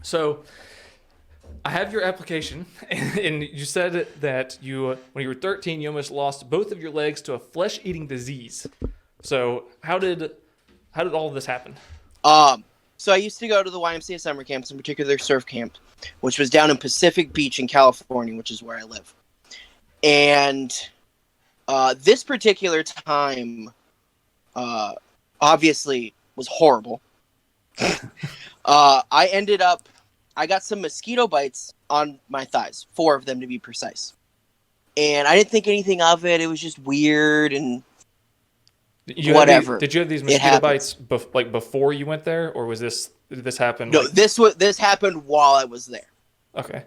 So I have your application, and you said that when you were 13, you almost lost both of your legs to a flesh-eating disease. So how did all of this happen? So I used to go to the YMCA summer camps, in particular their surf camp, which was down in Pacific Beach in California, which is where I live. And this particular time, obviously, was horrible. I got some mosquito bites on my thighs, 4 of them to be precise. And I didn't think anything of it. It was just weird and whatever. Did you have these mosquito bites before you went there, or did this happen? No, this happened while I was there. Okay.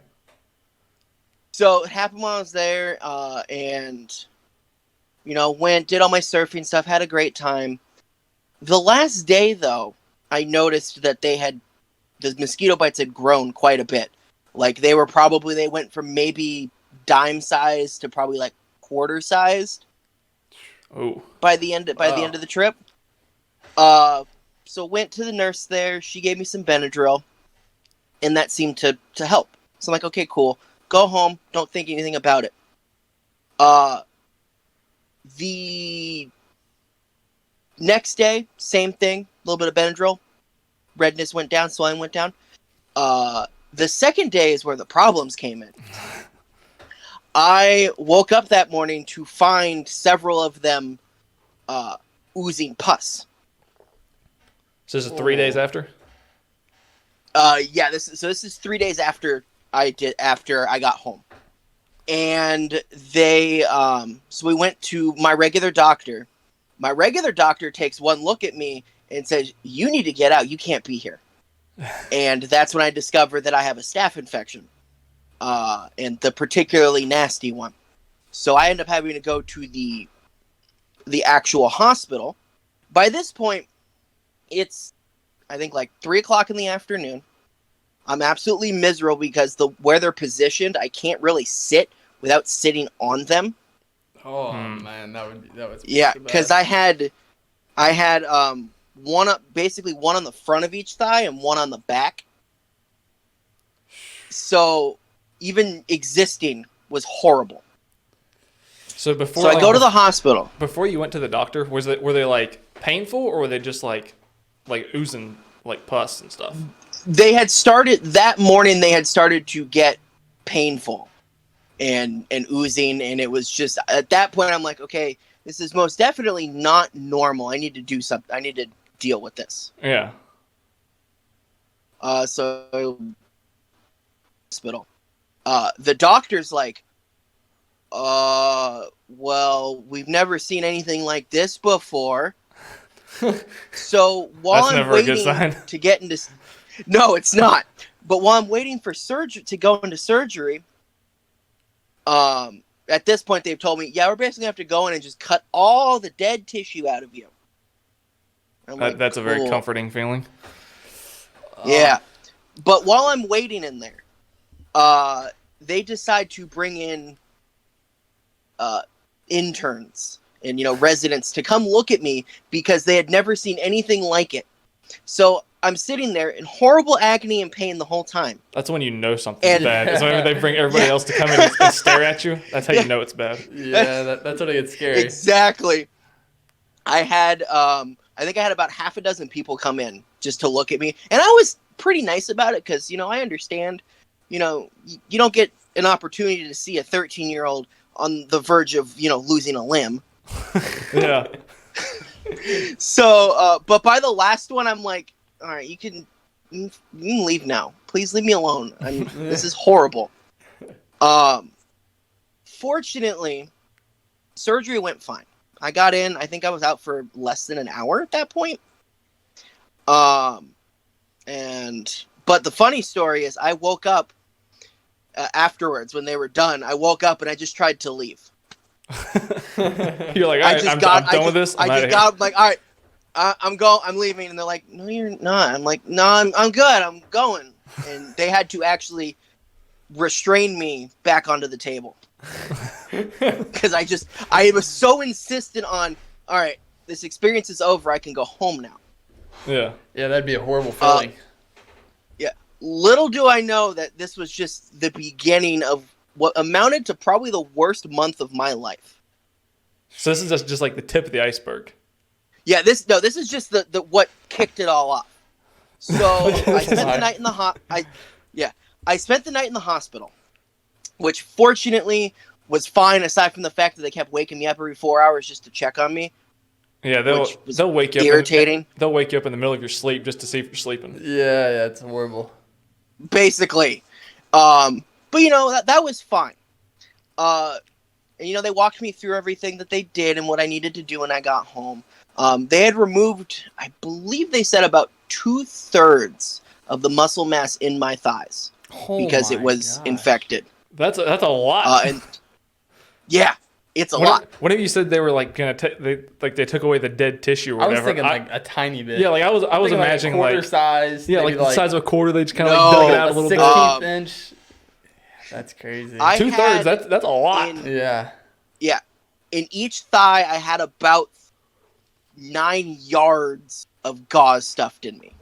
So it happened while I was there, and did all my surfing stuff, had a great time. The last day, though, I noticed that the mosquito bites had grown quite a bit. Like they went from maybe dime sized to probably like quarter sized. Oh. By the end of the trip. So went to the nurse there. She gave me some Benadryl, and that seemed to help. So I'm like, okay, cool. Go home. Don't think anything about it. The next day, same thing. A little bit of Benadryl. Redness went down. Swelling went down. The second day is where the problems came in. I woke up that morning to find several of them oozing pus. So this is 3 days after? Yeah, this is 3 days after I got home. And so we went to my regular doctor. My regular doctor takes one look at me and says, "You need to get out. You can't be here." And that's when I discovered that I have a staph infection. And the particularly nasty one. So I end up having to go to the actual hospital. By this point, it's, I think, like 3 o'clock in the afternoon. I'm absolutely miserable because where they're positioned, I can't really sit without sitting on them. Oh man, that was yeah, because I had one on the front of each thigh and one on the back. So even existing was horrible. So I go to the hospital. Before you went to the doctor, were they like painful, or were they just like oozing like pus and stuff? They had started that morning. They had started to get painful and oozing, and it was just at that point I'm like, okay, this is most definitely not normal. I need to do something. I need to deal with this. Yeah. So hospital. The doctor's like, well, we've never seen anything like this before. So while I'm waiting to get into, no, it's not. But while I'm waiting for to go into surgery, at this point they've told me, yeah, we're basically gonna have to go in and just cut all the dead tissue out of you. That's cool. A very comforting feeling. Yeah, but while I'm waiting in there, they decide to bring in interns and residents to come look at me because they had never seen anything like it. So I'm sitting there in horrible agony and pain the whole time. That's when you know something's bad. It's when they bring everybody else to come in and stare at you. That's how you know it's bad. Yeah, that's when it gets scary. Exactly. I think I had about half a dozen people come in just to look at me, and I was pretty nice about it because I understand. You don't get an opportunity to see a 13-year-old on the verge of losing a limb. Yeah. So, but by the last one, I'm like, all right, you can leave now. Please leave me alone. This is horrible. Fortunately, surgery went fine. I got in. I think I was out for less than an hour at that point. But the funny story is, I woke up afterwards when they were done. I woke up and I just tried to leave. You're like, all right, I'm done with this. I'm like, all right, I'm leaving. And they're like, no, you're not. I'm like, no, I'm good. I'm going. And they had to actually restrain me back onto the table. Because I was so insistent on, all right, this experience is over. I can go home now. Yeah. Yeah, that'd be a horrible feeling. Yeah. Little do I know that this was just the beginning of what amounted to probably the worst month of my life. So this is just like the tip of the iceberg. Yeah, this is just the what kicked it all off. So I spent the night in I spent the night in the hospital, which fortunately was fine aside from the fact that they kept waking me up every 4 hours just to check on me. Yeah, they'll wake you up. Irritating. They'll wake you up in the middle of your sleep just to see if you're sleeping. Yeah, it's horrible. Basically. But that was fine. And they walked me through everything that they did and what I needed to do when I got home. They had removed, I believe they said about 2/3 of the muscle mass in my thighs because it was infected. That's a lot. And yeah, it's a lot. Whenever you said they were like gonna they took away the dead tissue or whatever, I was thinking like a tiny bit. Yeah, like I was imagining like quarter size. Yeah, like the size of a quarter. They just kind of dug it out a little 16th inch. That's crazy. 2/3. That's a lot. Yeah. Yeah. In each thigh, I had about 9 yards of gauze stuffed in me.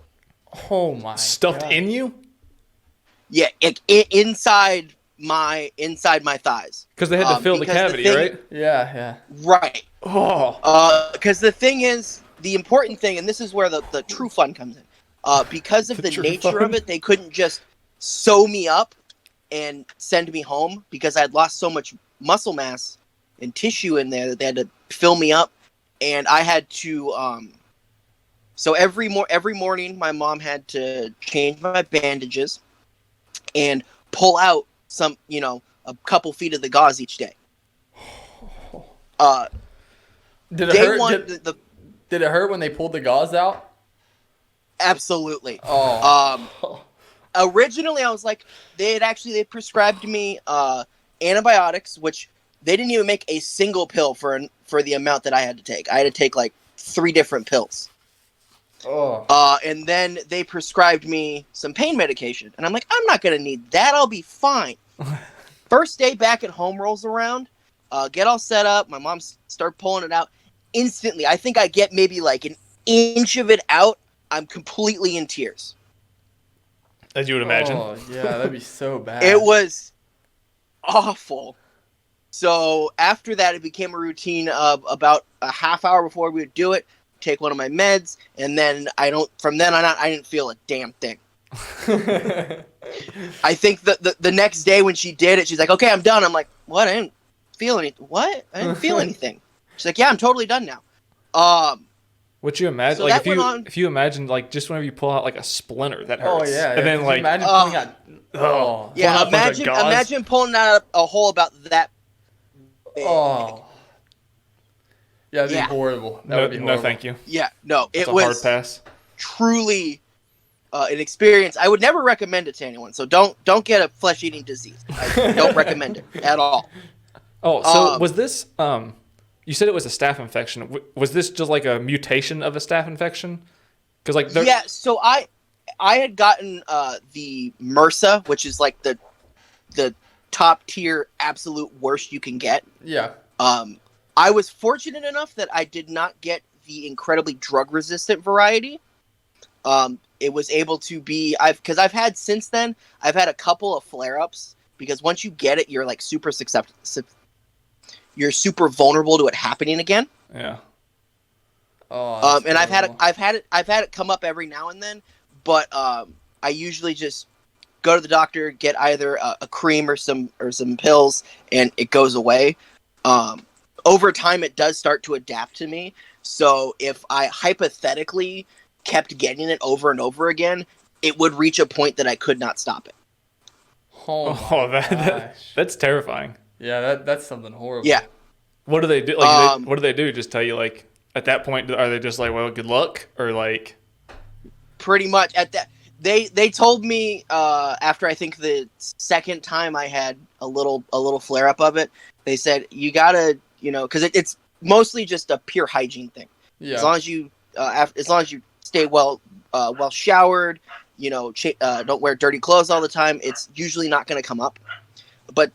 Oh my! Stuffed God. in you? Yeah, inside my thighs. Because they had to fill the cavity, right? Yeah. Right. Oh. Because the thing is, the important thing, and this is where the true fun comes in. Because of the nature of it, they couldn't just sew me up and send me home because I had lost so much muscle mass and tissue in there that they had to fill me up, and I had to. So every morning, my mom had to change my bandages and pull out a couple feet of the gauze each day. Did it hurt? Did it hurt when they pulled the gauze out? Absolutely. Oh. Originally, I was like, they prescribed me antibiotics, which they didn't even make a single pill for the amount that I had to take. I had to take like 3 different pills. Oh. And then they prescribed me some pain medication. And I'm like, I'm not going to need that. I'll be fine. First day back at home rolls around. Get all set up. My mom start pulling it out. Instantly, I think I get maybe like an inch of it out. I'm completely in tears. As you would imagine. Oh, yeah, that'd be so bad. It was awful. So after that, it became a routine of about a half hour before we would do it, take one of my meds, and then from then on out, I didn't feel a damn thing. I think the next day when she did it, she's like, okay, I'm done. I'm like, what? I didn't feel anything. What? I didn't feel anything. She's like, yeah, I'm totally done now. Would you imagine, so like, if you imagine, like, just whenever you pull out like a splinter, that hurts. Oh yeah. And then like, imagine pulling out. oh yeah, imagine pulling out a hole about that big. Oh. Yeah, that'd be horrible. That would be horrible. No, thank you. Yeah, no, It's it a was hard pass. truly an experience. I would never recommend it to anyone. So don't get a flesh-eating disease. I don't recommend it at all. Oh, so was this? You said it was a staph infection. Was this just like a mutation of a staph infection? Because like yeah, so I had gotten the MRSA, which is like the top tier, absolute worst you can get. Yeah. I was fortunate enough that I did not get the incredibly drug resistant variety. It was able to be because I've had since then. I've had a couple of flare ups because once you get it, you're like super you're super vulnerable to it happening again. Yeah. Oh. And I've had it come up every now and then, but I usually just go to the doctor, get either a cream or some pills, and it goes away. Over time, it does start to adapt to me. So if I hypothetically kept getting it over and over again, it would reach a point that I could not stop it. Oh, that's terrifying. Yeah, that's something horrible. Yeah. What do they do? Like, what do they do? Just tell you, like, at that point, are they just like, well, good luck, or like? Pretty much at that. They told me after I think the second time I had a little flare up of it, they said you gotta because it's mostly just a pure hygiene thing. Yeah. As long as you stay well showered, don't wear dirty clothes all the time, it's usually not going to come up. But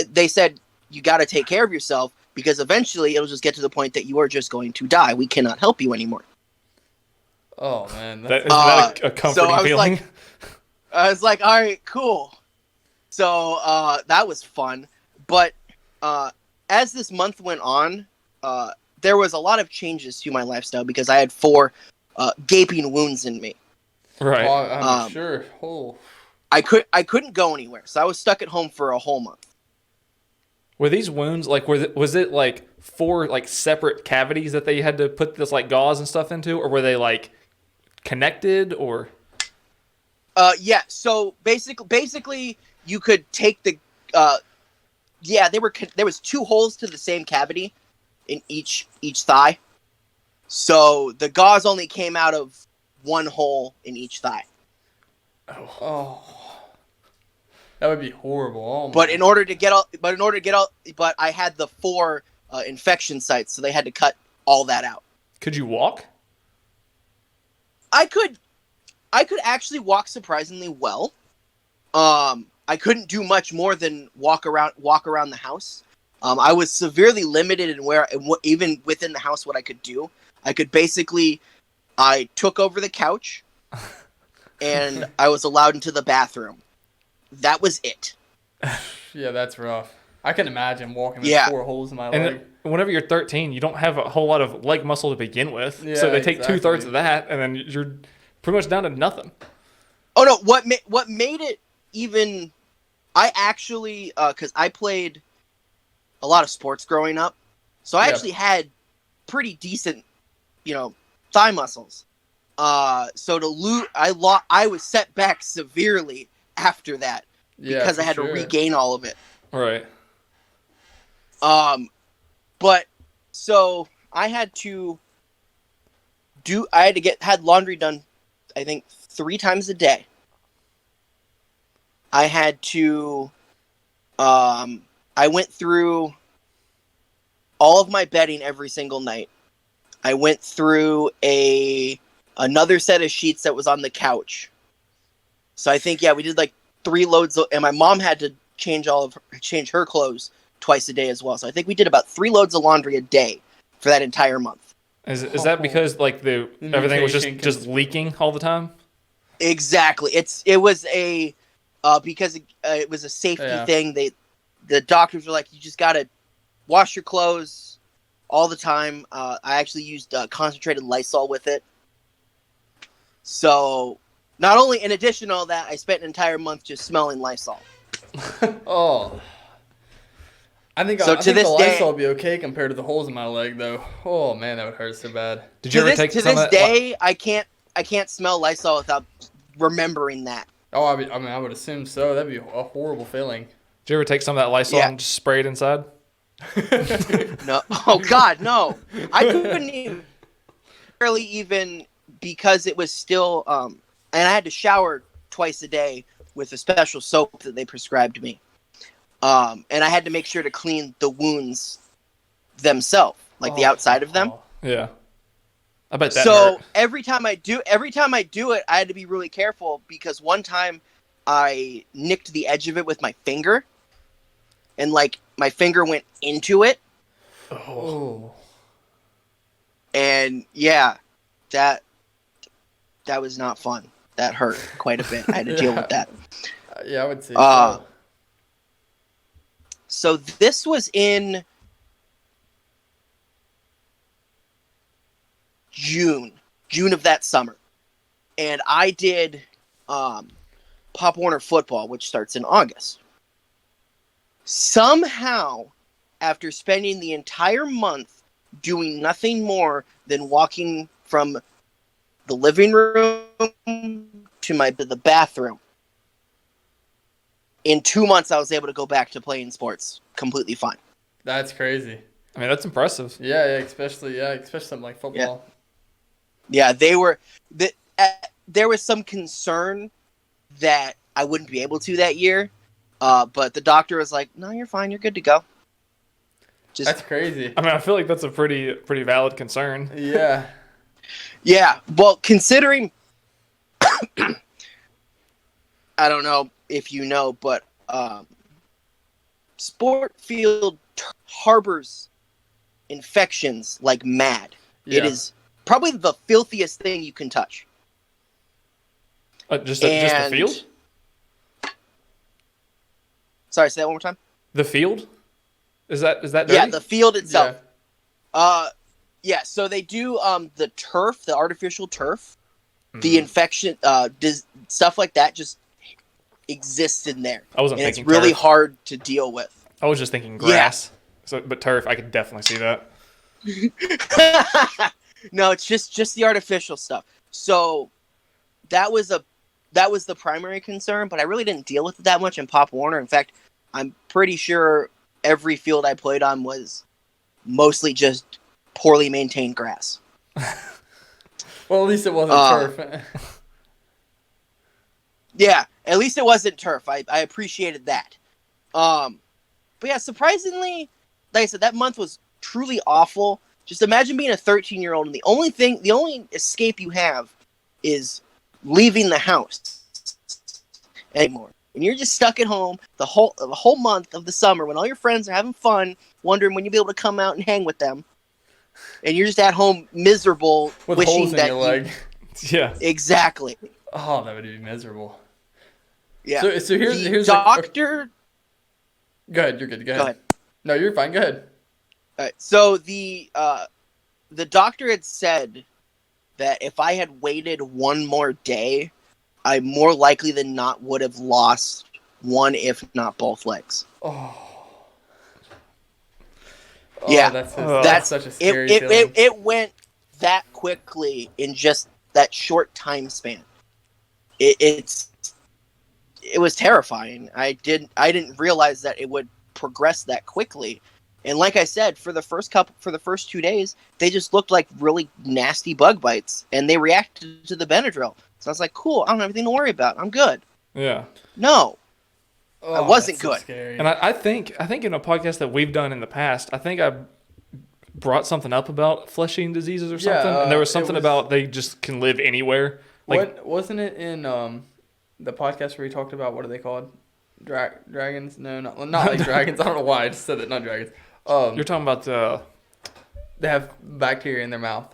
they said you got to take care of yourself because eventually it'll just get to the point that you are just going to die. We cannot help you anymore. Oh man, Isn't that a comforting so I was feeling? like, I was like, all right, cool. So that was fun. But as this month went on, there was a lot of changes to my lifestyle because I had 4 gaping wounds in me. Right. I'm sure. Oh. I couldn't go anywhere, so I was stuck at home for a whole month. Were these wounds like was it like 4 like separate cavities that they had to put this like gauze and stuff into, or were they like connected or? Yeah. So basically, you could take the there was 2 holes to the same cavity in each thigh. So the gauze only came out of 1 hole in each thigh. Oh. That would be horrible. Oh my. But I had the 4 infection sites, so they had to cut all that out. Could you walk? I could actually walk surprisingly well. I couldn't do much more than walk around the house. I was severely limited in even within the house what I could do. I took over the couch, and I was allowed into the bathroom. That was it. Yeah, that's rough. I can imagine walking with 4 holes in my leg. And whenever you're 13, you don't have a whole lot of leg muscle to begin with. Yeah, so they take exactly. 2/3 of that, and then you're pretty much down to nothing. Oh no! What made it even? I actually, because I played a lot of sports growing up, so I actually had pretty decent, thigh muscles. So I was set back severely after that because I had to regain all of it. Right. But so I had had laundry done, I think 3 times a day. I had to, I went through all of my bedding every single night. I went through another set of sheets that was on the couch. So I think, we did like 3 loads, and my mom had to change her clothes twice a day as well. So I think we did about 3 loads of laundry a day for that entire month. Is that because like everything was just leaking all the time? Exactly. It was because it was a safety thing. The doctors were like, you just gotta wash your clothes all the time. I actually used concentrated Lysol with it. So not only, in addition to all that, I spent an entire month just smelling Lysol. Oh. I think the Lysol will be okay compared to the holes in my leg, though. Oh man, that would hurt so bad. Did you ever take some of that? To this day, I can't smell Lysol without remembering that. Oh, I would assume so. That'd be a horrible feeling. Did you ever take some of that Lysol and just spray it inside? No. Oh God, no. I couldn't even because it was still and I had to shower twice a day with a special soap that they prescribed me. And I had to make sure to clean the wounds themselves, like the outside of them. Yeah. I bet that So hurt. every time I do it, I had to be really careful because one time I nicked the edge of it with my finger, and like my finger went into it. Oh. And that was not fun. That hurt quite a bit. I had to deal with that. Yeah, I would say so. So this was in June of that summer. And I did Pop Warner football, which starts in August. Somehow, after spending the entire month doing nothing more than walking from the living room to the bathroom, in 2 months I was able to go back to playing sports completely fine. That's crazy. I mean, that's impressive. Yeah, especially something like football. Yeah, there was some concern that I wouldn't be able to that year, but the doctor was like, "No, you're fine. You're good to go." That's crazy. I mean, I feel like that's a pretty valid concern. Yeah. Yeah. Well, considering, I don't know if you know, but sport field harbors infections like mad. Yeah. It is probably the filthiest thing you can touch. Just the field? Sorry, say that one more time. The field? Is that dirty? Yeah, the field itself. Yeah. So they do the turf, the artificial turf, the infection, stuff like that just exists in there. I wasn't and thinking it's really turf. hard to deal with. I was just thinking grass. So, but turf, I could definitely see that. No, it's just the artificial stuff. So that was the primary concern, but I really didn't deal with it that much in Pop Warner. In fact, I'm pretty sure every field I played on was mostly just poorly maintained grass. Well, at least it wasn't turf. Yeah, at least it wasn't turf. I appreciated that. But yeah, surprisingly, like I said, that month was truly awful. Just imagine being a 13-year-old and the only escape you have is leaving the house anymore. And you're just stuck at home the whole month of the summer when all your friends are having fun, wondering when you'll be able to come out and hang with them. And you're just at home miserable, with wishing holes in that your leg. Yeah. Exactly. Oh, that would be miserable. Yeah. So here's doctor. Go ahead. You're good. Go ahead. Go ahead. No, you're fine. Go ahead. All right. So the doctor had said that if I had waited one more day, I more likely than not would have lost one, if not both legs. Yeah, that's such a scary feeling. It went that quickly in just that short time span. It was terrifying. I didn't realize that it would progress that quickly. And like I said, for the first 2 days, they just looked like really nasty bug bites, and they reacted to the Benadryl. So I was like, cool, I don't have anything to worry about. I'm good. Yeah. No, I wasn't good. So scary. And I think in a podcast that we've done in the past, I think I brought something up about flesh-eating diseases or something, and there was something about they just can live anywhere. Like, wasn't it in the podcast where we talked about, what are they called? Dragons? No, not like dragons. I don't know why I just said it, not dragons. you're talking about they have bacteria in their mouth.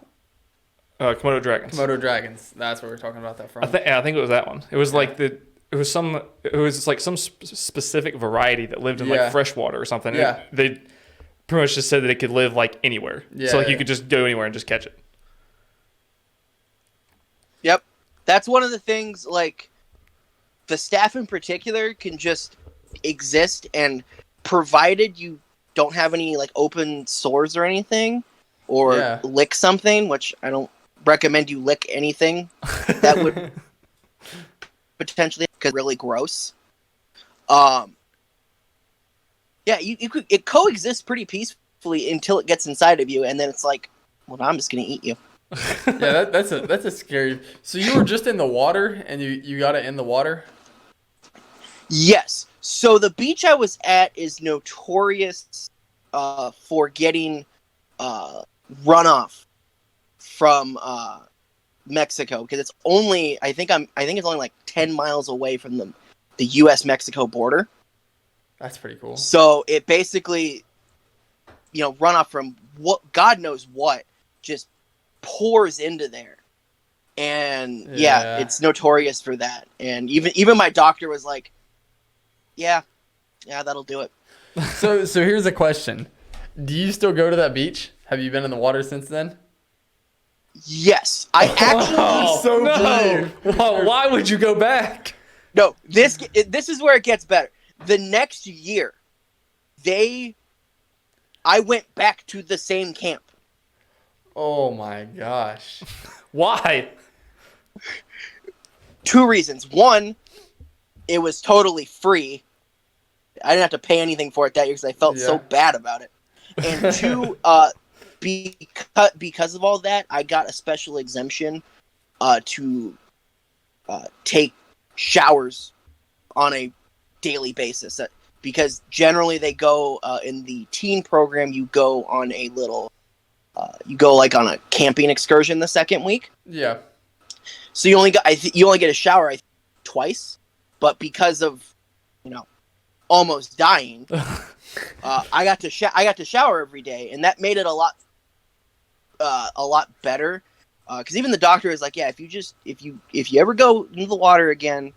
Komodo dragons. Komodo dragons. That's where we're talking about that from. I think it was that one. It was like It was like some specific variety that lived in like fresh water or something. Yeah. They pretty much just said that it could live like anywhere. Yeah, so like you could just go anywhere and just catch it. Yep. That's one of the things, like, the staff in particular can just exist, and provided you don't have any like open sores or anything, or lick something, which I don't recommend you lick anything that would potentially, because really gross. Yeah, it coexists pretty peacefully until it gets inside of you, and then it's like, well, now I'm just gonna eat you. Yeah, that's a scary. So you were just in the water, and you got it in the water? Yes. So the beach I was at is notorious for getting runoff from Mexico, because it's only I think it's only like 10 miles away from the U.S.-Mexico border. That's pretty cool. So it basically, runoff from what God knows what just pours into there. And yeah, it's notorious for that. And even my doctor was like, yeah, that'll do it. So here's a question. Do you still go to that beach? Have you been in the water since then? Yes. I actually Why would you go back? No, this is where it gets better. The next year, I went back to the same camp. Oh my gosh. Why? 2 reasons. One, it was totally free. I didn't have to pay anything for it that year because I felt so bad about it. And 2, because of all that, I got a special exemption to take showers on a daily basis. Because generally they go in the teen program, you go on a little, you go like on a camping excursion the second week. Yeah. So you only get a shower twice, but because of almost dying, I got to shower every day, and that made it a lot better. Because even the doctor is like, yeah, if you ever go into the water again,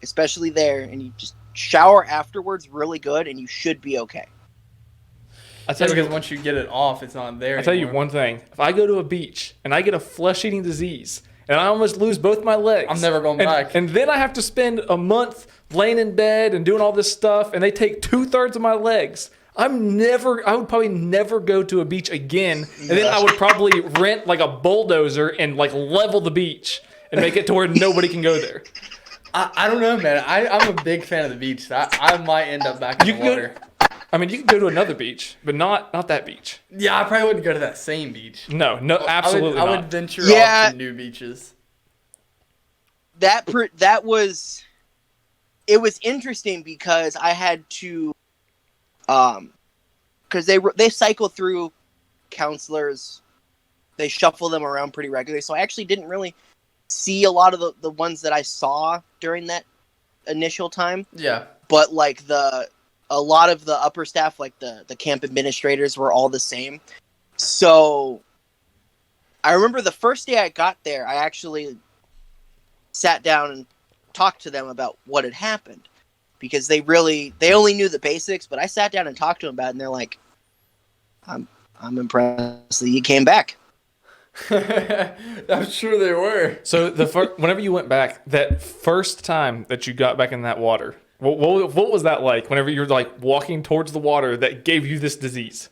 especially there, and you just shower afterwards really good, and you should be okay. Because once you get it off, it's not there. I tell you one thing: if I go to a beach and I get a flesh-eating disease and I almost lose both my legs, I'm never going back. And then I have to spend a month laying in bed and doing all this stuff, and they take 2/3 of my legs. I would probably never go to a beach again, and then I would probably rent like a bulldozer and like level the beach and make it to where nobody can go there. I don't know, man. I'm a big fan of the beach. So I might end up back in the water. You can go to another beach, but not that beach. Yeah, I probably wouldn't go to that same beach. No, absolutely not. I would venture off to new beaches. It was interesting because I had to, because they cycle through counselors, they shuffle them around pretty regularly. So I actually didn't really see a lot of the ones that I saw during that initial time. Yeah, but like a lot of the upper staff, like the camp administrators, were all the same. So I remember the first day I got there, I actually sat down and talked to them about what had happened, because they only knew the basics, but I sat down and talked to them about it, and they're like, I'm impressed that you came back. I'm sure they were. So whenever you went back, that first time that you got back in that water, what was that like? Whenever you're like walking towards the water that gave you this disease?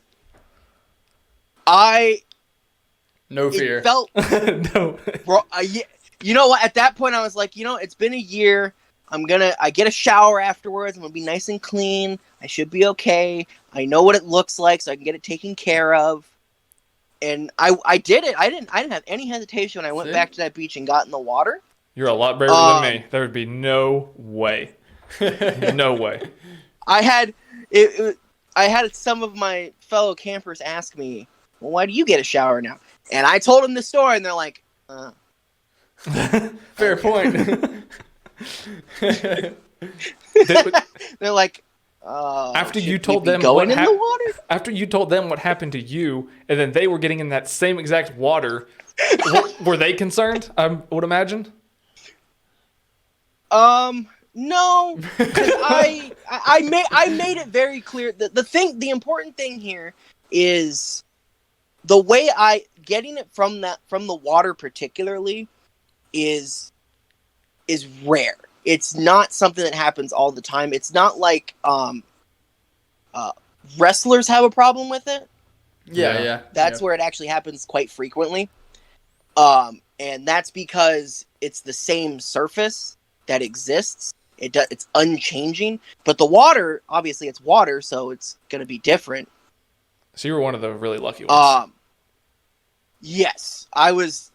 No fear. It felt no. You know what? At that point, I was like, it's been a year. I get a shower afterwards. I'm gonna be nice and clean. I should be okay. I know what it looks like, so I can get it taken care of. And I did it. I didn't have any hesitation when I went back to that beach and got in the water. You're a lot braver than me. There would be no way. No way. I had some of my fellow campers ask me, "Well, why do you get a shower now?" And I told them the story, and they're like, Fair point. They're like, after you told them after you told them what happened to you, and then they were getting in that same exact water, were they concerned? I would imagine. No, because I made it very clear that the important thing here is the way getting it from the water particularly is rare. It's not something that happens all the time. It's not like wrestlers have a problem with it. Yeah. That's where it actually happens quite frequently. And that's because it's the same surface that exists. It's unchanging, but the water, obviously it's water, so it's going to be different. So you were one of the really lucky ones. Yes, I was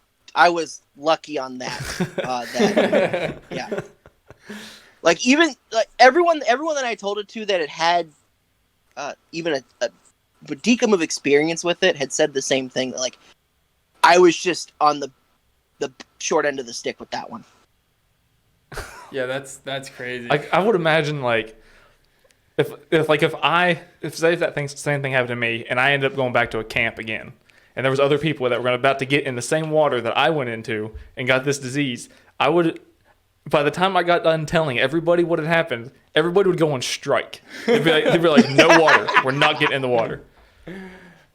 lucky on that. Yeah. Like everyone that I told it to that had even a modicum of experience with it had said the same thing. Like, I was just on the short end of the stick with that one. Yeah, that's crazy. I would imagine, like, if that same thing happened to me and I ended up going back to a camp again, and there was other people that were about to get in the same water that I went into and got this disease, by the time I got done telling everybody what had happened, everybody would go on strike. They'd be like, no water. We're not getting in the water.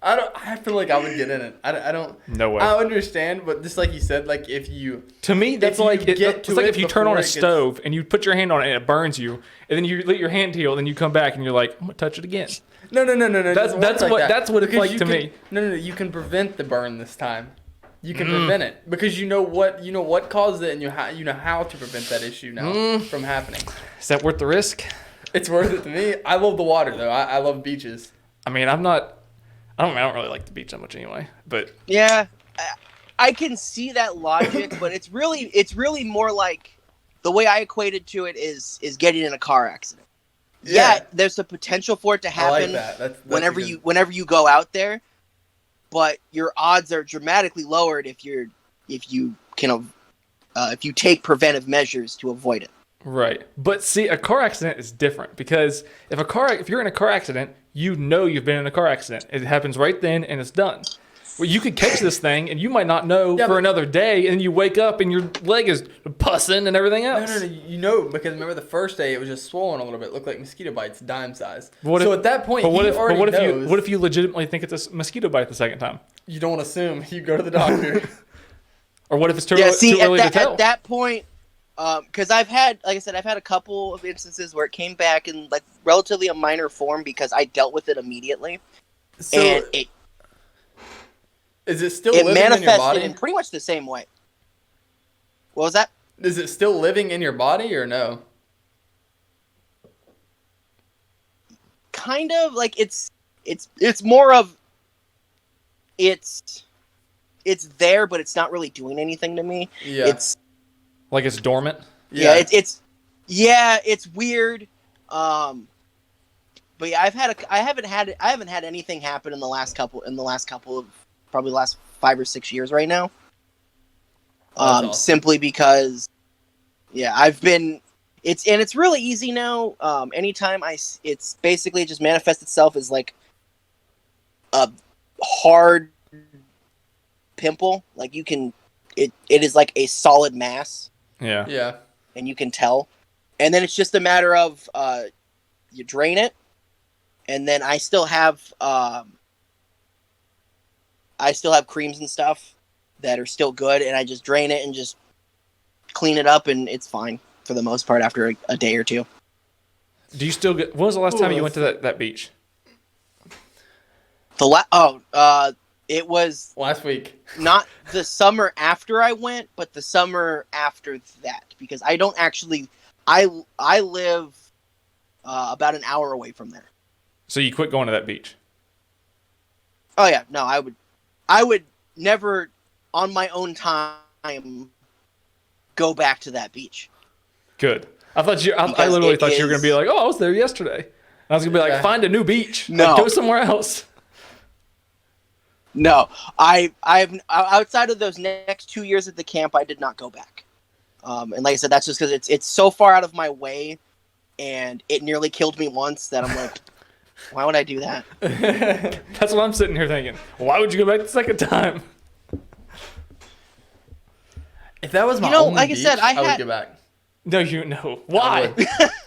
I feel like I would get in it. I don't. No way. I understand, but just like you said, like if you. To me, that's like it's like if you turn on a stove and you put your hand on it and it burns you, and then you let your hand heal, and then you come back and you're like, I'm gonna touch it again. No. That's what it's like to me. No. You can prevent the burn this time. You can prevent it because you know what caused it, and you know how to prevent that issue now from happening. Is that worth the risk? It's worth it to me. I love the water though. I love beaches. I mean, I don't really like the beach that much anyway. But yeah, I can see that logic, but it's really more like the way I equated to it is getting in a car accident. Yeah, there's a potential for it to happen. I like that. That's whenever you go out there, but your odds are dramatically lowered if you take preventive measures to avoid it. Right. But see, a car accident is different because if you're in a car accident, you know you've been in a car accident. It happens right then and it's done. Well, you could catch this thing, and you might not know for another day, and you wake up, and your leg is pussing and everything else. No. You know, because remember the first day it was just swollen a little bit, looked like mosquito bites, dime size. So at that point, what knows. if you legitimately think it's a mosquito bite the second time? You don't assume. You go to the doctor. Or what if it's too Yeah, early to tell? at that point, because I've had a couple of instances where it came back in like relatively a minor form because I dealt with it immediately, So and it is it still living in your manifested body? in pretty much the same way. What was that? Is it still living in your body or no? Kind of like it's more of it's there, but it's not really doing anything to me. Yeah. It's Like it's dormant? yeah, it's weird. But yeah, I haven't had anything happen in the last couple of probably the last 5 or 6 years right now. Awesome. Simply because it's really easy now. Anytime it's basically just manifests itself as like a hard pimple. Like it is like a solid mass. Yeah. Yeah. And you can tell. And then it's just a matter of you drain it, and then I still have creams and stuff that are still good, and I just drain it and just clean it up, and it's fine for the most part after a day or two. Do you still get? When was the last time you went to that beach? It was Last week. not the summer after I went, but the summer after that, because I don't actually. I live about an hour away from there. So you quit going to that beach? Oh yeah, no, I would never, on my own time, go back to that beach. Good. I literally thought you were gonna be like, oh, I was there yesterday. I was gonna be like, find a new beach. No. Like, go somewhere else. No, I've outside of those next 2 years at the camp, I did not go back. And like I said, that's just because it's so far out of my way, and it nearly killed me once that I'm like, why would I do that? That's what I'm sitting here thinking. Why would you go back the second time? If that was my only like I beach, said, I would go back. No. Why?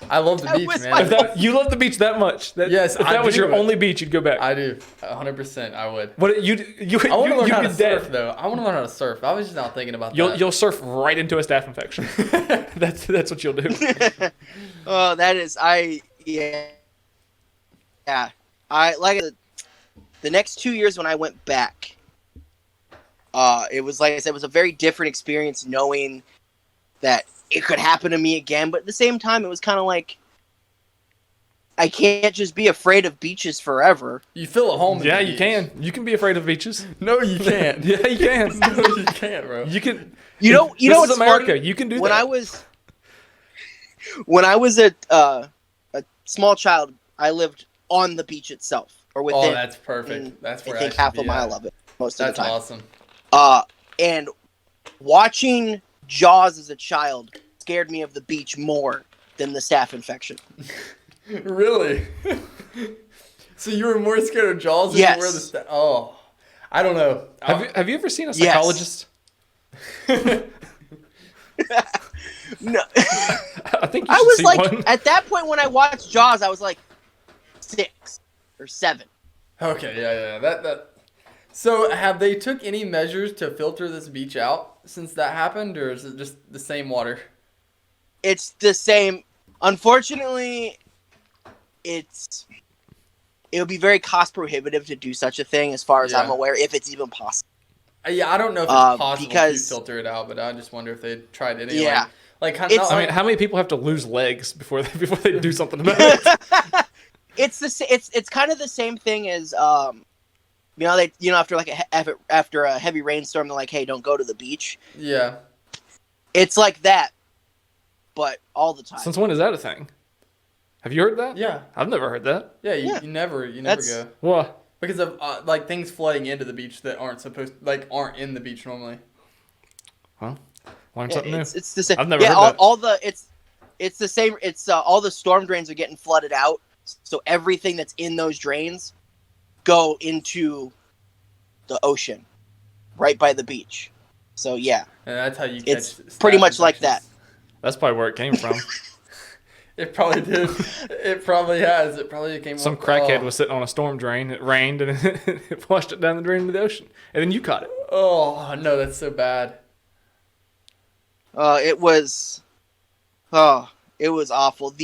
I love the beach, was man. my- You love the beach that much? Yes, If that I was do. your only beach, you'd go back. I do. 100%. I would. What you I want to learn how to you'd be dead. surf, though. I want to learn how to surf. I was just not thinking about that. You'll surf right into a staph infection. That's what you'll do. Oh, that is yeah. The next 2 years when I went back, it was like I said, it was a very different experience knowing that it could happen to me again. But at the same time, it was kind of like I can't just be afraid of beaches forever. You feel at home. Yeah, at the you beach. can. You can be afraid of beaches. No, you can't. Yeah, you can. No, you can't, bro. You can. You know This what's is America. funny? You can do when that. When I was a small child, I lived on the beach itself, or within. Oh, that's perfect. That's where I think should half be a mile at. of it most That's of the time. awesome. And watching Jaws as a child scared me of the beach more than the staph infection. Really? So you were more scared of Jaws than Yes. you were the Oh, I don't know. Have you ever seen a Yes. psychologist? No, I think you I should was see like, one. at that point when I watched Jaws, I was like 6 or 7. Okay, yeah. That. So have they took any measures to filter this beach out since that happened, or is it just the same water? It's the same. Unfortunately, it would be very cost prohibitive to do such a thing, as far as Yeah. I'm aware, if it's even possible. Yeah, I don't know if it's possible because- to filter it out, but I just wonder if they tried it. Yeah. Like It's- I mean, how many people have to lose legs before they do something about it? It's kind of the same thing as after after a heavy rainstorm, they're like, hey, don't go to the beach. yeah. It's like that, but all the time. Since when is that a thing? Have you heard that? Yeah. I've never heard that. Yeah, Yeah. you never That's- go. What? Because of things flooding into the beach that aren't in the beach normally. Well, learn Yeah, something new. it's the same. I've never yeah, heard that. It's the same. It's all the storm drains are getting flooded out, so everything that's in those drains go into the ocean, right by the beach. So yeah, And that's how you catch it's staph pretty much like that. infections. That's probably where it came from. It probably did. It probably has. It probably came. Some crackhead was sitting on a storm drain. It rained and it flushed it down the drain into the ocean, and then you caught it. Oh no, that's so bad. It was awful.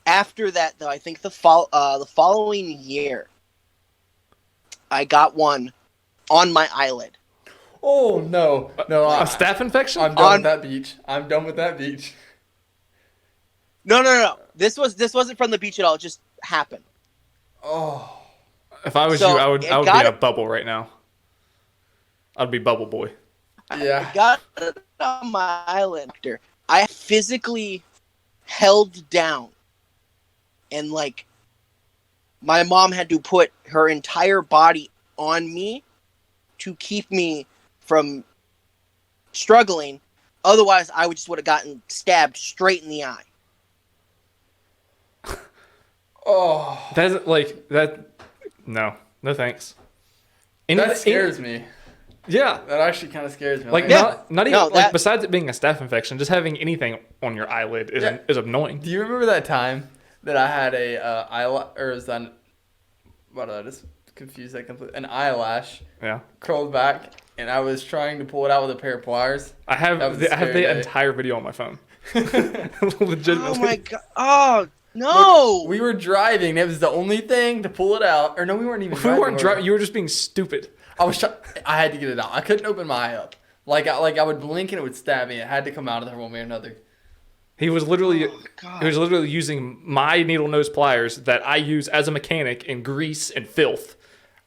After that though, I think the following year, I got one on my eyelid. Oh no, no! A staph infection? I'm done with that beach. I'm done with that beach. No. This wasn't from the beach at all. It just happened. Oh, If I was So, you, I would be it in got a it- bubble right now. I'd be bubble boy. yeah. I got it on my eyelid. I physically held down, and like my mom had to put her entire body on me to keep me from struggling. Otherwise, I would have gotten stabbed straight in the eye. Oh, That's like that. No thanks. that scares me. Yeah, That actually kind of scares me. like Yeah. not even No, like that- besides it being a staph infection, just having anything on your eyelid is Yeah. is annoying. Do you remember that time that I had a eyelash, or is that? What did I just confuse that completely? An eyelash Yeah, curled back, and I was trying to pull it out with a pair of pliers. I have That was a I have scary the day. entire video on my phone. Legitimately. Oh my god! Oh no! We were driving. It was the only thing to pull it out. Or no, we weren't even. We driving, weren't were driving. You were just being stupid. I was. I had to get it out. I couldn't open my eye up. I would blink and it would stab me. It had to come out of there one way or another. He was literally Oh, God. he was literally using my needle nose pliers that I use as a mechanic in grease and filth.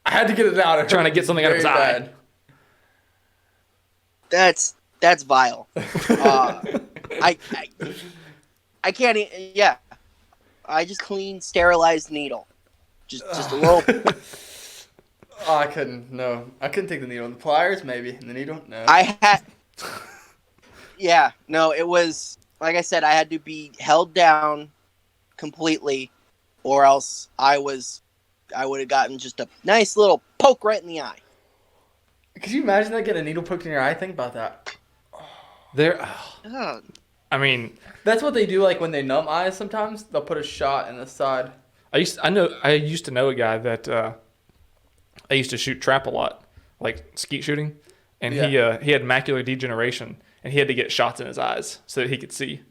I had to get it out. It Trying to hurt get something out of his very eye. bad. That's vile. I can't. Yeah, I just clean, sterilized needle. Just a little. Oh, I couldn't. No, I couldn't take the needle. The pliers, maybe. The needle, no. I had. Yeah, no, it was like I said. I had to be held down completely, or else I would have gotten just a nice little poke right in the eye. Could you imagine that getting a needle poked in your eye? Think about that. There, Ugh. I mean, That's what they do. Like when they numb eyes, sometimes they'll put a shot in the side. I used to know a guy that I used to shoot trap a lot, like skeet shooting, and Yeah. he had macular degeneration, and he had to get shots in his eyes so that he could see.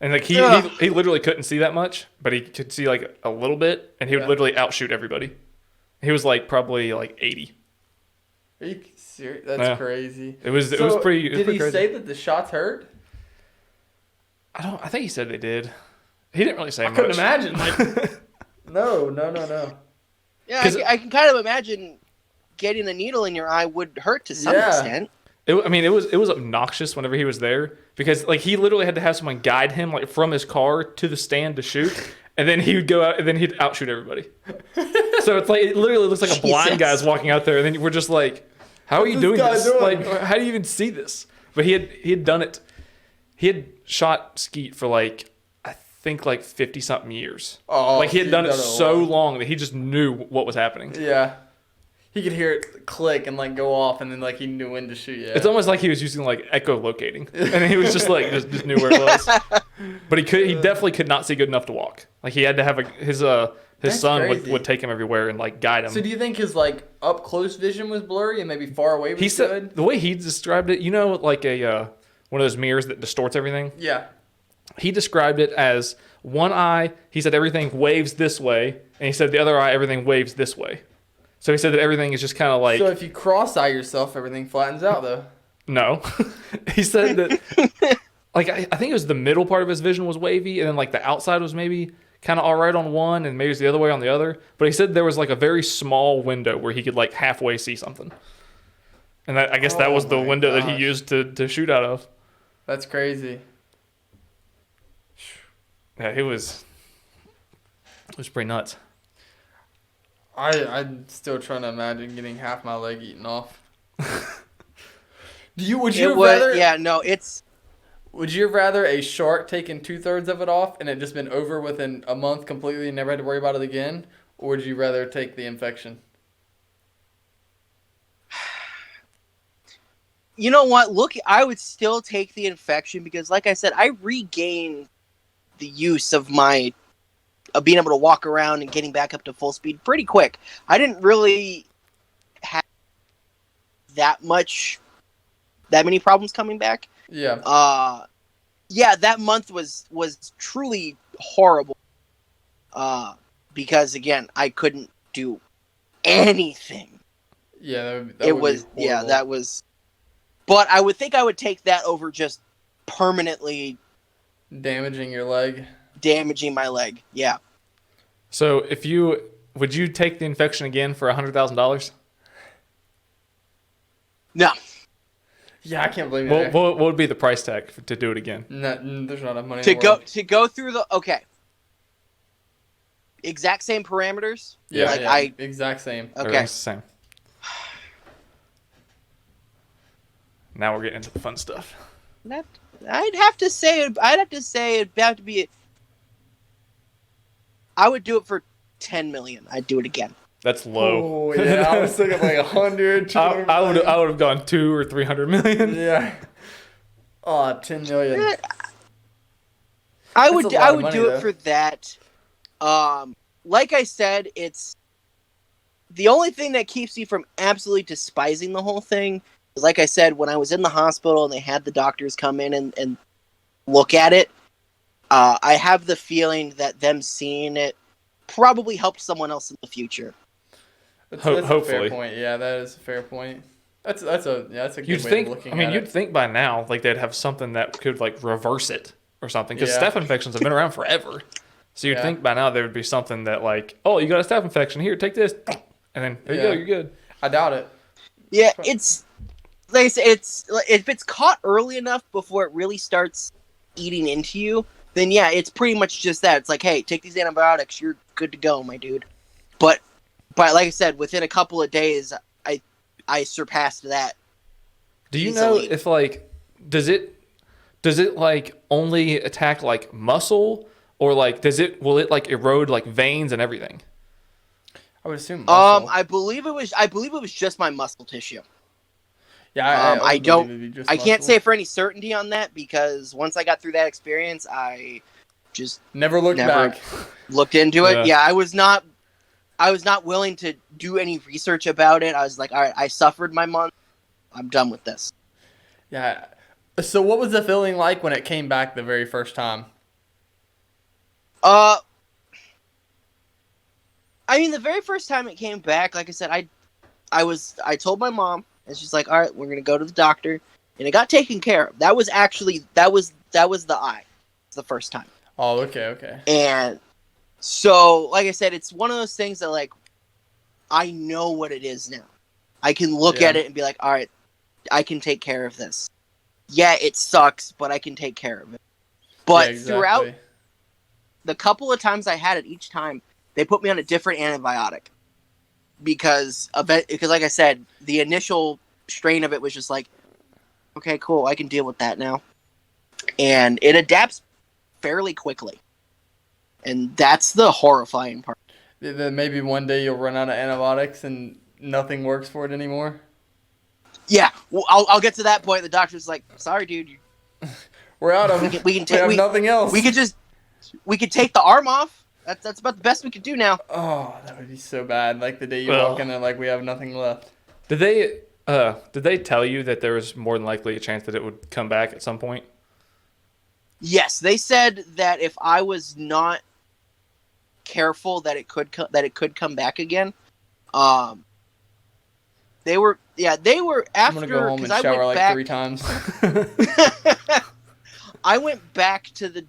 And like he Ugh. he literally couldn't see that much, but he could see like a little bit, and he would Yeah. literally outshoot everybody. He was like probably like 80. Are you serious? That's Yeah. crazy. It was So, pretty. It was did pretty he crazy. say that the shots hurt? I think he said they did. He didn't really say I much. couldn't imagine. Like, no. Yeah, 'Cause- I can kind of imagine getting a needle in your eye would hurt to some Yeah. extent. It was obnoxious whenever he was there because like he literally had to have someone guide him like from his car to the stand to shoot, and then he would go out and then he'd outshoot everybody. So it's like it literally looks like a blind Jesus. guy's walking out there, and then we're just like, how are you What's doing this this? guy doing? Like, how do you even see this? But he had done it. He had shot skeet for like I think like 50 something years. Oh, Like he had he's done it a so lot. long that he just knew what was happening. Yeah. He could hear it click and like go off, and then like he knew when to shoot. Yeah. It's almost like he was using like echolocating, and he was just like just knew where it was. But he definitely could not see good enough to walk. Like he had to have his That's son crazy. would take him everywhere and like guide him. So do you think his like up close vision was blurry and maybe far away was He said good? the way he described it, like a one of those mirrors that distorts everything. Yeah. He described it as one eye. He said everything waves this way, and he said the other eye everything waves this way. So he said that everything is just kind of like So if you cross-eye yourself, everything flattens out though. no. He said that like I think it was the middle part of his vision was wavy, and then like the outside was maybe kind of all right on one, and maybe it's the other way on the other. But he said there was like a very small window where he could like halfway see something, and I guess that Oh was the my window that he gosh. used to shoot out of. That's crazy. Yeah, it was pretty nuts. I'm still trying to imagine getting half my leg eaten off. Would you rather would you have rather a shark taken 2/3 of it off and it just been over within a month completely and never had to worry about it again? Or would you rather take the infection? you know what? Look, I would still take the infection because, like I said, I regained the use of my being able to walk around and getting back up to full speed pretty quick. I didn't really have that many problems coming back. Yeah. Yeah, that month was truly horrible. Because again, I couldn't do anything. Yeah, that was. But I would think I would take that over just permanently damaging your leg. Damaging my leg. Yeah. So would you take the infection again for $100,000? No. Yeah, I can't believe it. What would be the price tag to do it again? No, there's not enough money to go through the exact same parameters. Yeah, exact same. Okay, same. Now we're getting into the fun stuff. I'd have to say it'd have to be. I would do it for 10 million. I'd do it again. That's low. Oh yeah, I was thinking like 100. I would have gone 200 or 300 million. Yeah. Oh, 10 million. I would do it for that. Like I said, it's the only thing that keeps me from absolutely despising the whole thing. Is like I said, when I was in the hospital and they had the doctors come in and look at it, I have the feeling that them seeing it probably helped someone else in the future. That's Hopefully. a fair point. Yeah, that is a fair point. That's a good way of looking at it. I mean, you'd think by now like they'd have something that could like reverse it or something because staph infections have been around forever. So you'd think by now there would be something that like, oh, you got a staph infection, here, take this, and then there you go, you're good. I doubt it. Yeah, it's like I said, if it's caught early enough before it really starts eating into you, then yeah, it's pretty much just that. It's like, hey, take these antibiotics, you're good to go, my dude. But like I said, within a couple of days, I surpassed that. Do you easily. know if like does it like only attack like muscle or like will it like erode like veins and everything? I would assume muscle. I believe it was just my muscle tissue. Yeah, I can't say for any certainty on that because once I got through that experience, I just never looked back. Looked into it. Yeah, I was not willing to do any research about it. I was like, all right, I suffered my month. I'm done with this. Yeah. So what was the feeling like when it came back the very first time? I mean, the very first time it came back, like I said, I told my mom, and she's like, all right, we're going to go to the doctor. And it got taken care of. That was the eye. The first time. Oh, okay. And so, like I said, it's one of those things that, like, I know what it is now. I can look at it and be like, all right, I can take care of this. Yeah, it sucks, but I can take care of it. But throughout the couple of times I had it, each time, they put me on a different antibiotic. Because, like I said, the initial strain of it was just like, okay, cool, I can deal with that now. And it adapts fairly quickly. And that's the horrifying part. Then maybe one day you'll run out of antibiotics and nothing works for it anymore? Yeah, well, I'll get to that point. The doctor's like, sorry, dude. We're out of we have nothing else. We could take the arm off. That's about the best we could do now. Oh, that would be so bad. Like the day you walk in there, like we have nothing left. Did they tell you that there was more than likely a chance that it would come back at some point? Yes, they said that if I was not careful, that it could come back again. They were after. I'm gonna go home and shower like 3 times. I went back to the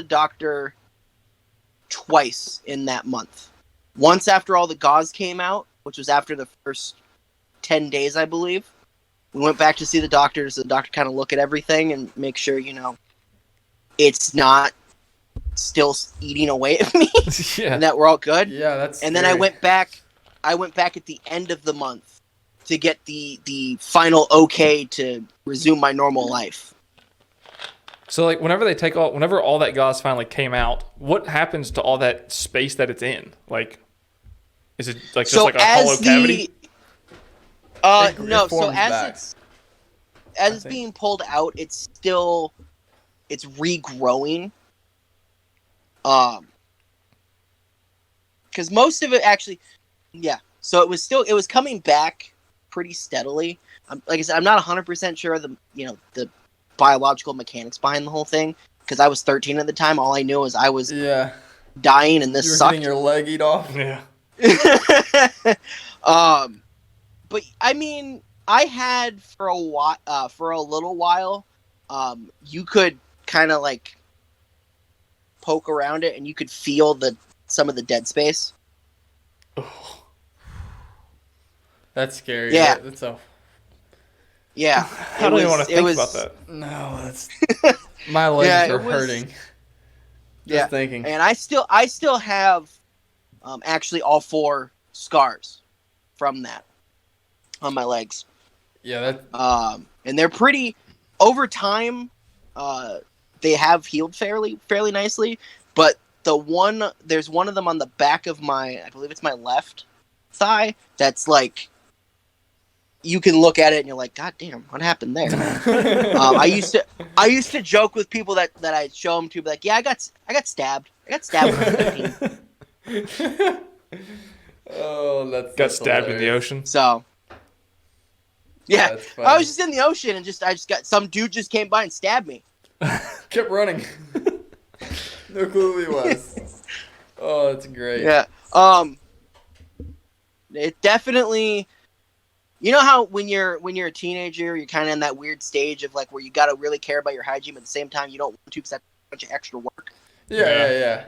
doctor twice in that month. Once after all the gauze came out, which was after the first 10 days, I believe. We went back to see the doctor, so the doctor kind of look at everything and make sure, it's not still eating away at me, and that we're all good. Yeah, that's. And then I went back at the end of the month to get the final okay to resume my normal life. So, like, whenever all that gauze finally came out, what happens to all that space that it's in? Like, is it like just like a hollow cavity? No. So forms as back, it's I it's think. being pulled out, it's regrowing. Because most of it actually, yeah. So it was coming back pretty steadily. Like I said, I'm not 100% sure of the biological mechanics behind the whole thing because I was 13 at the time. All I knew is I was Yeah, dying and this you were sucked. getting your leg eat off. Yeah. But I mean, I had for a little while, you could kind of like poke around it and you could feel some of the dead space. Oh. That's scary. Yeah. That's a Yeah, I don't even want to think about that. no. That's my legs Yeah, are it was- hurting. Just Yeah. thinking. And I still have actually all 4 scars from that on my legs. Yeah, that. And they're pretty over time. They have healed fairly nicely, but there's one of them on the back of I believe it's my left thigh. That's like you can look at it and you're like, God damn, what happened there? I used to joke with people that I'd show them to, be like, yeah, I got stabbed. I got stabbed when I was 15. Oh, Got that's stabbed in the hilarious. ocetion. So yeah, That's funny. I was just in the ocean and I just got some dude just came by and stabbed me. Kept running. No clue who he was. Oh, that's great. Yeah. It definitely. You know how when you're a teenager, you're kind of in that weird stage of like where you gotta really care about your hygiene, but at the same time you don't want to because that's a bunch of extra work. Yeah.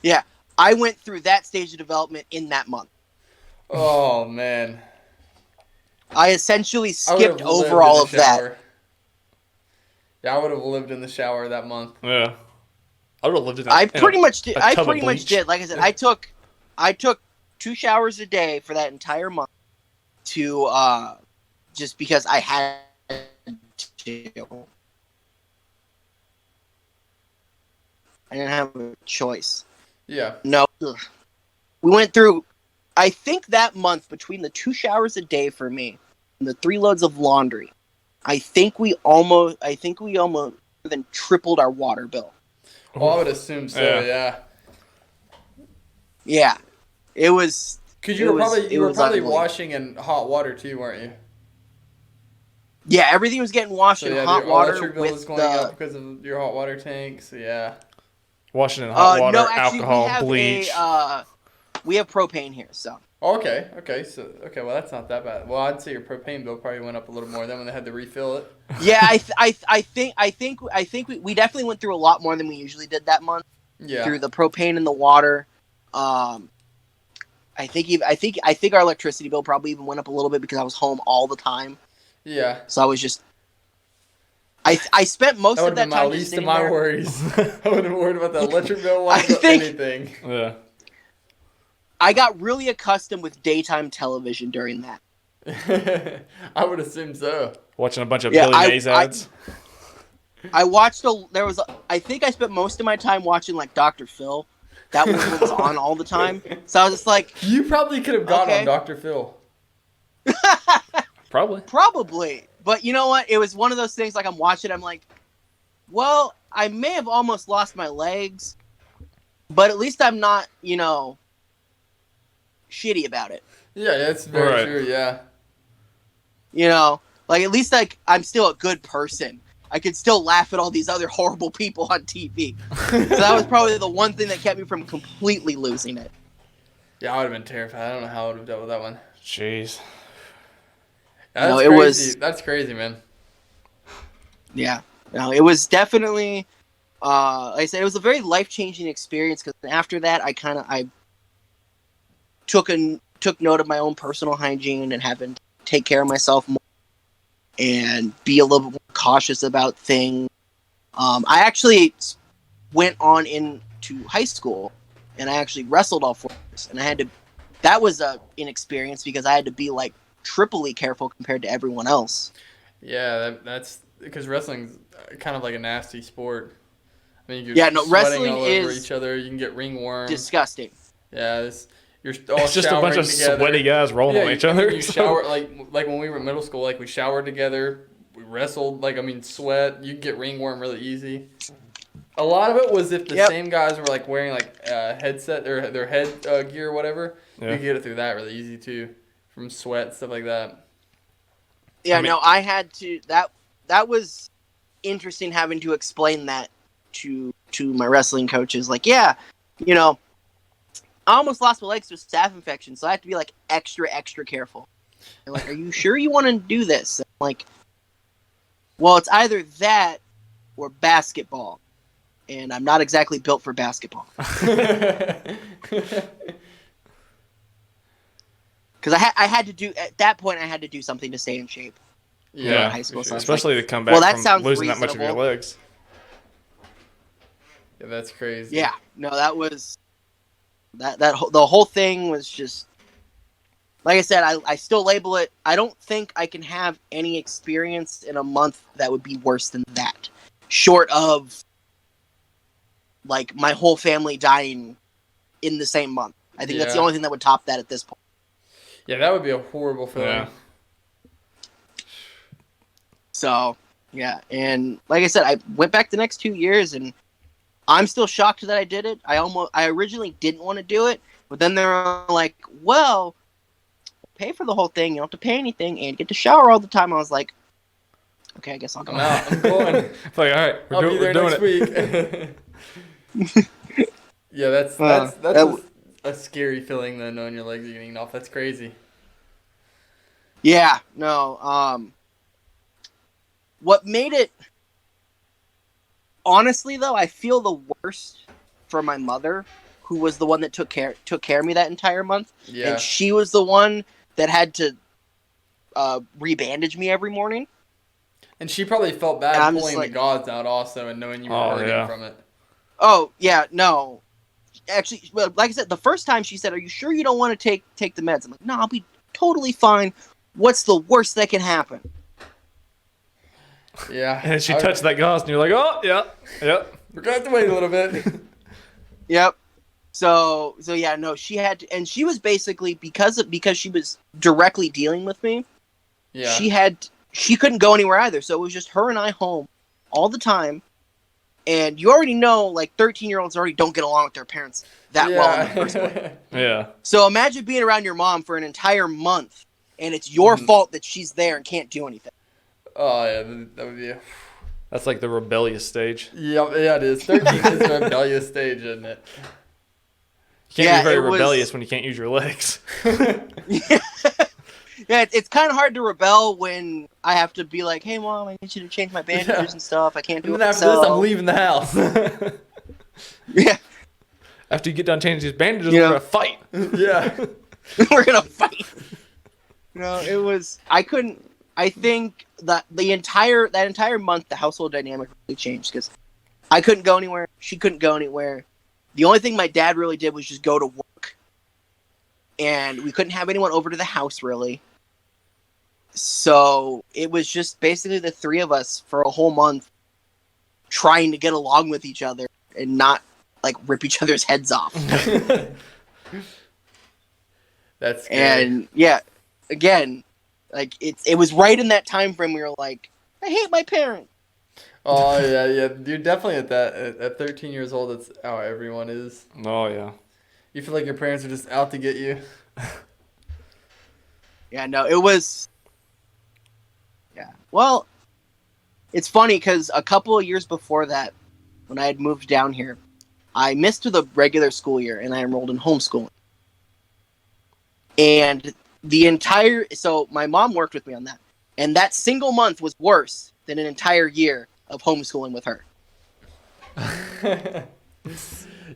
Yeah, I went through that stage of development in that month. Oh man. I essentially I would skipped have lived over in all the of that. shower. Yeah, I would have lived in the shower that month. Yeah. I would have lived in that. I pretty much did. a I tub of pretty much bleach. did. Like I said, I took 2 showers a day for that entire month to just because I had to. I didn't have a choice. Yeah. No. Ugh. We went through, I think that month between the 2 showers a day for me and the 3 loads of laundry, I think we almost more than tripled our water bill. Well, I would assume so. Yeah. Yeah. It was. Because It you were was- probably it you were was probably ugly. washing in hot water too, weren't you? Yeah, everything was getting washed So in yeah, hot your water electric bill with was going up because of your hot water tanks. So yeah. Washing in hot water, no, actually, alcohol, bleach. we have propane here, so. Okay. Well, that's not that bad. Well, I'd say your propane bill probably went up a little more then when they had to refill it. Yeah, I think we definitely went through a lot more than we usually did that month. Yeah. Through the propane and the water. I think our electricity bill probably even went up a little bit because I was home all the time. Yeah. So I was just. I spent most That of would have that been my time just least of sitting my there. worries. I wouldn't have worried about the electric bill I or think- anything. Yeah. I got really accustomed with daytime television during that. I would assume so. Watching a bunch of Yeah, Billy Mays ads. I watched I think I spent most of my time watching like Dr. Phil. That one was on all the time. So I was just like, You probably could have gone Okay. on Dr. Phil. Probably. probably. But you know what? It was one of those things like I'm watching, I'm like, well, I may have almost lost my legs, but at least I'm not, shitty about it. Yeah, that's very Right. true. Yeah. Like at least like I'm still a good person. I could still laugh at all these other horrible people on TV. So that was probably the one thing that kept me from completely losing it. Yeah, I would have been terrified. I don't know how I would have dealt with that one. Jeez. That's No, crazy. it was- That's crazy, man. Yeah. No, it was definitely like I said, it was a very life-changing experience because after that I took note of my own personal hygiene and having to take care of myself more and be a little bit more cautious about things. I actually went on into high school and I actually wrestled all 4 years, and that was an inexperience because I had to be like triply careful compared to everyone else. Yeah, that's because wrestling's kind of like a nasty sport. I mean, you're Yeah, no, sweating wrestling all over is each other. You can get ringworm. Disgusting. Yeah, You're all It's just a bunch of together. sweaty guys rolling on each other. You shower like when we were in middle school. Like we showered together. We wrestled. Sweat. You get ringworm really easy. A lot of it was if the same guys were like wearing like headset or their head gear or whatever. You could get it through that really easy too, from sweat, stuff like that. Yeah, I had to. That was interesting having to explain that to my wrestling coaches. Like, I almost lost my legs to a staph infection, so I have to be like extra careful. They're like, "Are you sure you want to do this?" I'm like, well, it's either that or basketball, and I'm not exactly built for basketball. Because I had to do at that point. I had to do something to stay in shape. Yeah, high school. Sure. Especially to come back from losing that much of your legs. Yeah, that's crazy. Yeah, no, that was the whole thing was just like I said. I still label it. I don't think I can have any experience in a month that would be worse than that, short of like my whole family dying in the same month. I think that's the only thing that would top that at this point. Yeah, that would be a horrible feeling. Yeah. So, yeah, and like I said, I went back the next 2 years, and I'm still shocked that I did it. I originally didn't want to do it, but then they were like, well, pay for the whole thing, you don't have to pay anything, and you get to shower all the time. I was like, okay, I guess I'll go. I'm going. It's like, all right, I'll be there next week. Yeah, that's a scary feeling though, knowing your legs are getting off. That's crazy. Yeah, no. What made it? Honestly, though, I feel the worst for my mother, who was the one that took care of me that entire month. Yeah. And she was the one that had to rebandage me every morning. And she probably felt bad pulling the gauze out also and knowing you were hurting from it. Oh, yeah, no. Actually, well, like I said, the first time she said, "Are you sure you don't want to take the meds?" I'm like, "No, I'll be totally fine. What's the worst that can happen?" Yeah. And she touched that gauze, and you're like, "Oh, yeah. We're gonna have to wait a little bit." Yep. So yeah, no, she had to, and she was basically because she was directly dealing with me. Yeah. She couldn't go anywhere either, so it was just her and I home all the time. And you already know, like, 13-year-olds already don't get along with their parents that well in the first place. Yeah. So imagine being around your mom for an entire month, and it's your fault that she's there and can't do anything. Oh, yeah, that would be That's like the rebellious stage. Yeah, it is. 13 is the rebellious stage, isn't it? You can't be very rebellious when you can't use your legs. Yeah, it's kind of hard to rebel when I have to be like, "Hey, Mom, I need you to change my bandages and stuff. I can't do it myself." And then after this, I'm leaving the house. Yeah. After you get done changing these bandages, we're going to fight. Yeah. We're going to fight. It was... I think that that entire month, the household dynamic really changed because I couldn't go anywhere. She couldn't go anywhere. The only thing my dad really did was just go to work. And we couldn't have anyone over to the house, really. So it was just basically the three of us for a whole month trying to get along with each other and not, like, rip each other's heads off. That's scary. And, yeah, again, like, it was right in that time frame we were like, I hate my parents. Oh, yeah. You're definitely at 13 years old, that's how everyone is. Oh, yeah. You feel like your parents are just out to get you. Yeah, no, it was... Yeah. Well, it's funny because a couple of years before that, when I had moved down here, I missed the regular school year and I enrolled in homeschooling. And so my mom worked with me on that. And that single month was worse than an entire year of homeschooling with her.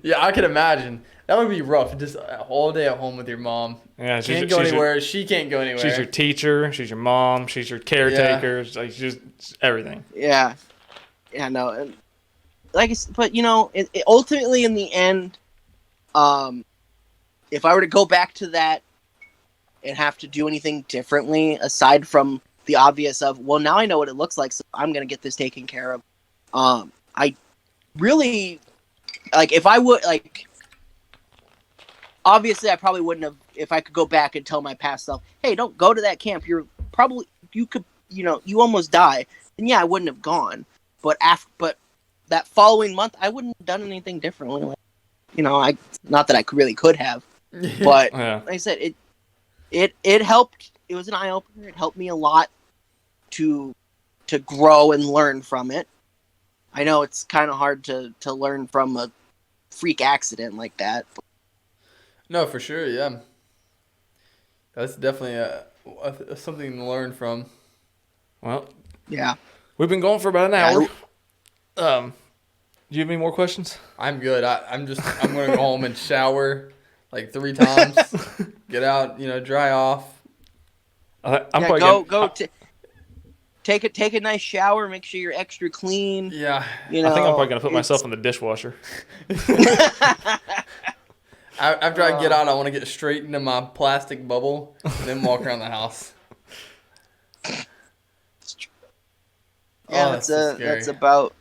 Yeah, I can imagine. That would be rough. Just all day at home with your mom. Yeah, she can't go anywhere. She can't go anywhere. She's your teacher. She's your mom. She's your caretaker. Yeah. Like, she's just everything. Yeah. Yeah, no. And but, ultimately in the end, if I were to go back to that and have to do anything differently, aside from the obvious of, well, now I know what it looks like, so I'm going to get this taken care of. I really, if I would, obviously I probably wouldn't have, if I could go back and tell my past self, hey, don't go to that camp. You could, you almost die. And yeah, I wouldn't have gone. But that following month, I wouldn't have done anything differently. Like, not that I really could have, but Yeah. like I said, it helped. It was an eye opener. It helped me a lot to grow and learn from it. I know it's kind of hard to learn from a freak accident like that. No, for sure, yeah. That's definitely something to learn from. Well, Yeah. we've been going for about an hour. Yeah. Do you have any more questions? I'm good. I'm gonna go home and shower like 3 times. Get out, dry off. I'm Yeah, probably take a nice shower. Make sure you're extra clean. Yeah. I think I'm probably gonna put myself in the dishwasher. After I get out, I want to get straight into my plastic bubble and then walk around the house. Yeah, that's so scary. that's about.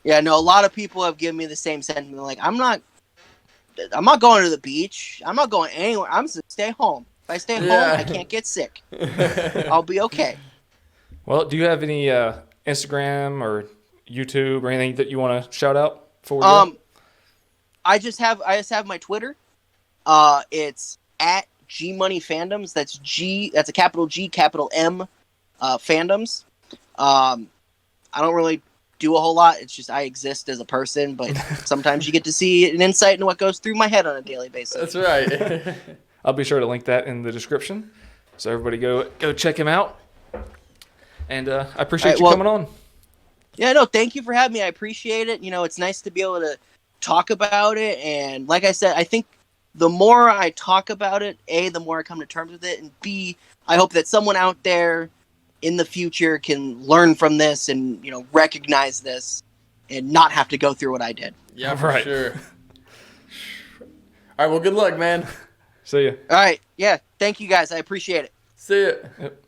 Yeah, no. A lot of people have given me the same sentiment. Like, I'm not going to the beach. I'm not going anywhere. I'm just gonna stay home. If I stay home, I can't get sick. I'll be okay. Well, do you have any Instagram or YouTube or anything that you want to shout out before we go? I just have my Twitter. It's at GMoneyFandoms. That's G. That's a capital G, capital M, Fandoms. I don't really do a whole lot. It's just I exist as a person, but sometimes you get to see an insight into what goes through my head on a daily basis. That's right. I'll be sure to link that in the description, so everybody go check him out. And I appreciate you coming on. Yeah, no, thank you for having me. I appreciate it. It's nice to be able to talk about it, and like I said, I think the more I talk about it, A, the more I come to terms with it, and B, I hope that someone out there in the future can learn from this and recognize this and not have to go through what I did. Yeah, for sure. All right, well, good luck, man. See ya. All right, yeah, thank you guys. I appreciate it. See ya. Yep.